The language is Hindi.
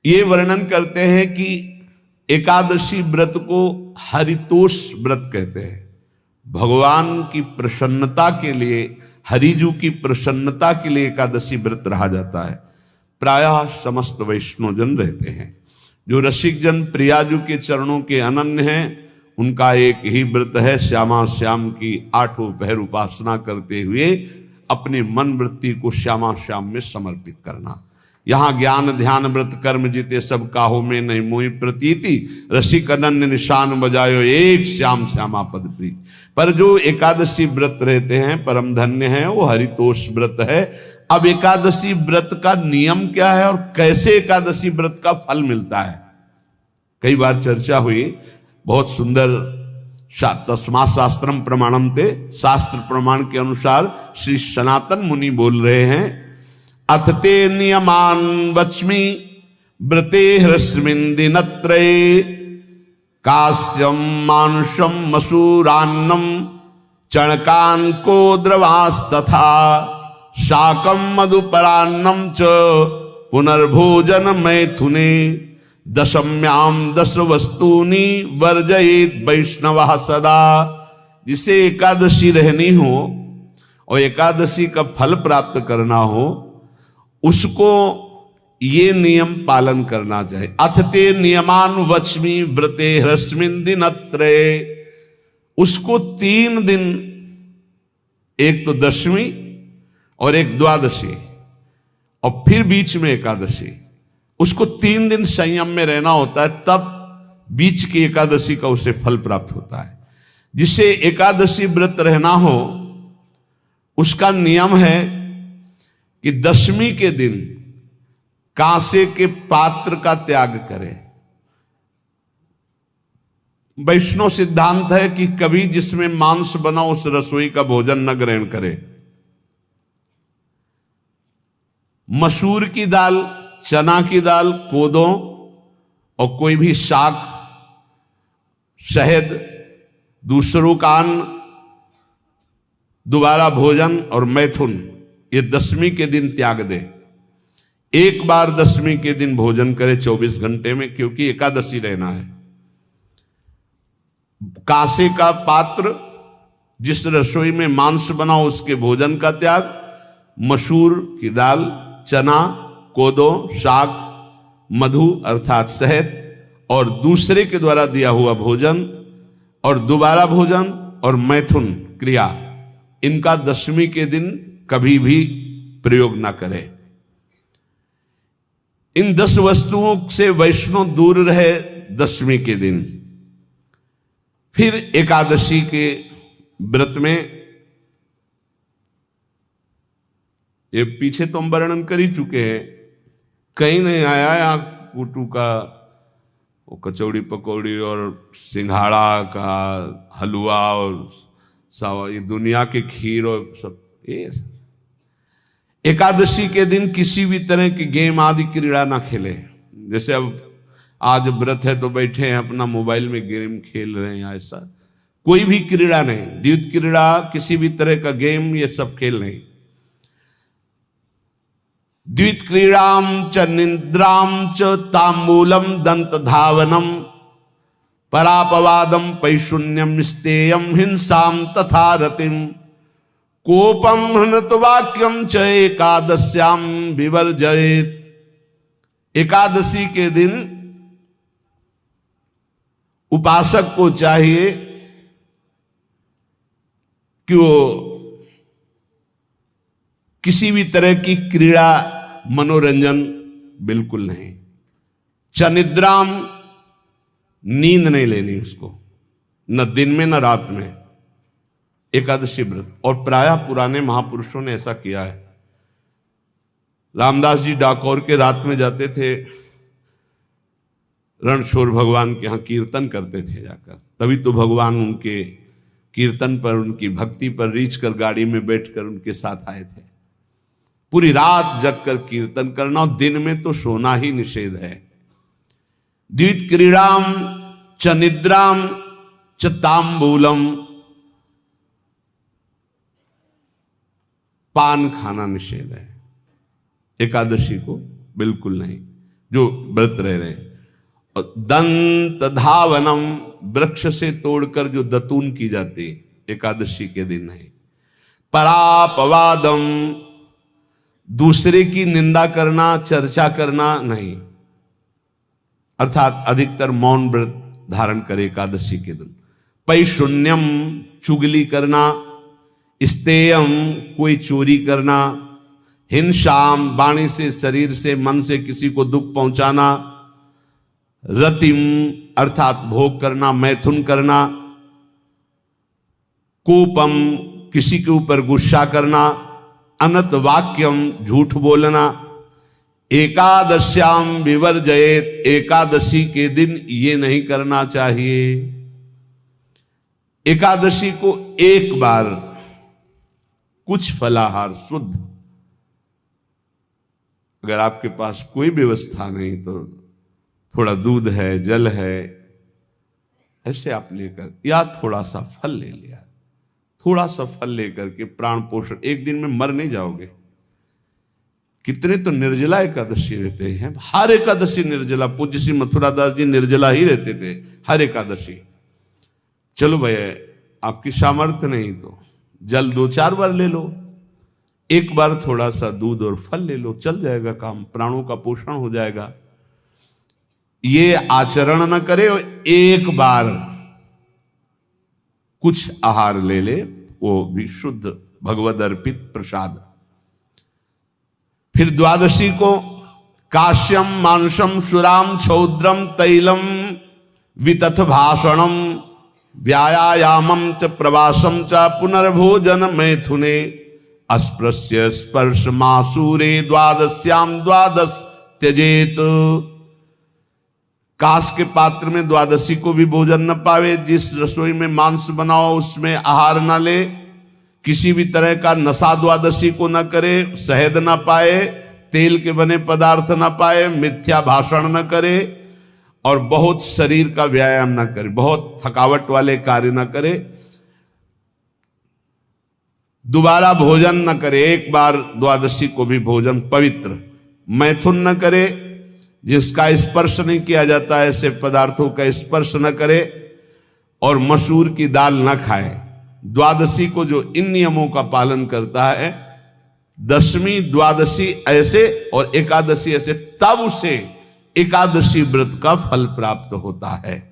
ये वर्णन करते हैं कि एकादशी व्रत को हरितोष व्रत कहते हैं। भगवान की प्रसन्नता के लिए, हरिजू की प्रसन्नता के लिए एकादशी व्रत रहा जाता है। प्रायः समस्त वैष्णवजन रहते हैं। जो रसिक जन प्रियाजू के चरणों के अनन्य हैं, उनका एक ही व्रत है, श्यामा श्याम की 8 पहर उपासना करते हुए अपनी मन वृत्ति को श्यामा श्याम में समर्पित करना। यहाँ ज्ञान ध्यान व्रत कर्म जीते सब काहो में नहीं मोहि प्रतीति, रसिक अनन्य निशान बजायो एक श्याम श्यामा पद प्रीति। पर जो एकादशी व्रत रहते हैं परम धन्य हैं, वो हरितोष व्रत है। अब एकादशी व्रत का नियम क्या है और कैसे एकादशी व्रत का फल मिलता है, कई बार चर्चा हुई। बहुत सुंदर तस्मा शास्त्रम प्रमाणम ते, शास्त्र प्रमाण के अनुसार श्री सनातन मुनि बोल रहे हैं, अथ ते नियमान वच्मि व्रते ह्रस्मिन् दिनत्रये, कास्यम मानुषम मसूरान्नम चणकान को द्रवास्तथा, शाकम मधुपरान्नम च पुनर्भोजन मैथुने, दशम्याम 10 वस्तूनि वर्जयेत वैष्णवः सदा। जिसे एकादशी रहनी हो और एकादशी का फल प्राप्त करना हो, उसको ये नियम पालन करना चाहिए। अथ ते नियमान वच्मि व्रते ह्रस्मिन् दिनत्रये, उसको 3 दिन, एक तो दशमी और एक द्वादशी और फिर बीच में एकादशी, उसको 3 दिन संयम में रहना होता है, तब बीच की एकादशी का उसे फल प्राप्त होता है। जिसे एकादशी व्रत रहना हो उसका नियम है कि दशमी के दिन कांसे के पात्र का त्याग करें। वैष्णव सिद्धांत है कि कभी जिसमें मांस बना उस रसोई का भोजन न ग्रहण करे। मसूर की दाल, चना की दाल, कोदों और कोई भी शाक, शहद, दूसरों का अन्न, दोबारा भोजन और मैथुन, ये दशमी के दिन त्याग दे। एक बार दशमी के दिन भोजन करे 24 घंटे में, क्योंकि एकादशी रहना है। कांसे का पात्र, जिस रसोई में मांस बना उसके भोजन का त्याग, मसूर की दाल, चना, कोदो, शाक, मधु अर्थात शहद और दूसरे के द्वारा दिया हुआ भोजन और दोबारा भोजन और मैथुन क्रिया, इनका दशमी के दिन कभी भी प्रयोग ना करें। इन 10 वस्तुओं से वैष्णव दूर रहे दशमी के दिन। फिर एकादशी के व्रत में, ये पीछे तो हम वर्णन कर ही चुके हैं, कहीं नहीं आया या कुटू का वो कचौड़ी पकौड़ी और सिंघाड़ा का हलवा और ये दुनिया के खीर और सब। ये एकादशी के दिन किसी भी तरह की गेम आदि क्रीड़ा ना खेले। जैसे अब आज व्रत है तो बैठे हैं अपना मोबाइल में गेम खेल रहे हैं, ऐसा कोई भी क्रीड़ा नहीं। द्वैत क्रीड़ा, किसी भी तरह का गेम, ये सब खेल नहीं। द्वित क्रीड़ाम च निद्राम च तांबूलम दंत धावनम, परापवादम पैशून्यम स्तेयम हिंसाम तथा रतिम, कोपम हनत वाक्यम च एकादश्याम विवर्जयेत। एकादशी के दिन उपासक को चाहिए कि वो किसी भी तरह की क्रीड़ा, मनोरंजन बिल्कुल नहीं। चनिद्राम, नींद नहीं लेनी उसको, न दिन में न रात में, एकादशी व्रत। और प्रायः पुराने महापुरुषों ने ऐसा किया है। रामदास जी डाकोर के रात में जाते थे, रणछोड़ भगवान के यहाँ कीर्तन करते थे जाकर। तभी तो भगवान उनके कीर्तन पर, उनकी भक्ति पर रीझ कर गाड़ी में बैठकर उनके साथ आए थे। पूरी रात जगकर कीर्तन करना, और दिन में तो सोना ही निषेध है। द्वित क्रीड़ाम च निद्राम च तांबूलम, पान खाना निषेध है एकादशी को, बिल्कुल नहीं। जो व्रत रह रहे हैं। और दंत धावनम, वृक्ष से तोड़कर जो दतून की जाती एकादशी के दिन है। परापवादम, दूसरे की निंदा करना, चर्चा करना नहीं, अर्थात अधिकतर मौन व्रत धारण करे एकादशी के दिन। पैशून्यम, चुगली करना। स्तेयम, कोई चोरी करना। हिंसाम, वाणी से, शरीर से, मन से किसी को दुख पहुंचाना। रतिम, अर्थात भोग करना, मैथुन करना। कोपम, किसी के ऊपर गुस्सा करना। अनत वाक्यम, झूठ बोलना। एकादश्याम विवर्जयेत, एकादशी के दिन ये नहीं करना चाहिए। एकादशी को एक बार कुछ फलाहार शुद्ध, अगर आपके पास कोई व्यवस्था नहीं तो थोड़ा दूध है, जल है, ऐसे आप लेकर, या थोड़ा सा फल ले लिया, थोड़ा सा फल लेकर के प्राण पोषण, एक दिन में मर नहीं जाओगे। कितने तो निर्जला एकादशी रहते हैं, हर एकादशी निर्जला। पूज्य श्री मथुरा दास जी निर्जला ही रहते थे हर एकादशी। चलो भैया, आपकी सामर्थ्य नहीं तो जल 2-4 बार ले लो, एक बार थोड़ा सा दूध और फल ले लो, चल जाएगा काम, प्राणों का पोषण हो जाएगा। ये आचरण न करे और एक बार कुछ आहार ले ले, वो भी शुद्ध भगवद अर्पित प्रसाद। फिर द्वादशी को काश्यम, मांसम, सुराम, छौद्रम, तैलम, वितथ भाषणम, व्यायामम च प्रवासम च पुनर्भोजन मैथुने, अस्पृश्य स्पर्श मासूरे, द्वादश्याम द्वादश त्यजेत। कांस के पात्र में द्वादशी को भी भोजन न पावे। जिस रसोई में मांस बनाओ उसमें आहार न ले। किसी भी तरह का नशा द्वादशी को न करे। शहद न पाए, तेल के बने पदार्थ न पाए, मिथ्या भाषण न करे और बहुत शरीर का व्यायाम न करे, बहुत थकावट वाले कार्य न करे। दोबारा भोजन न करे, एक बार द्वादशी को भी भोजन पवित्र। मैथुन न करे, जिसका स्पर्श नहीं किया जाता ऐसे पदार्थों का स्पर्श न करे, और मसूर की दाल न खाए। द्वादशी को जो इन नियमों का पालन करता है, दशमी द्वादशी ऐसे और एकादशी ऐसे, तब उसे एकादशी व्रत का फल प्राप्त होता है।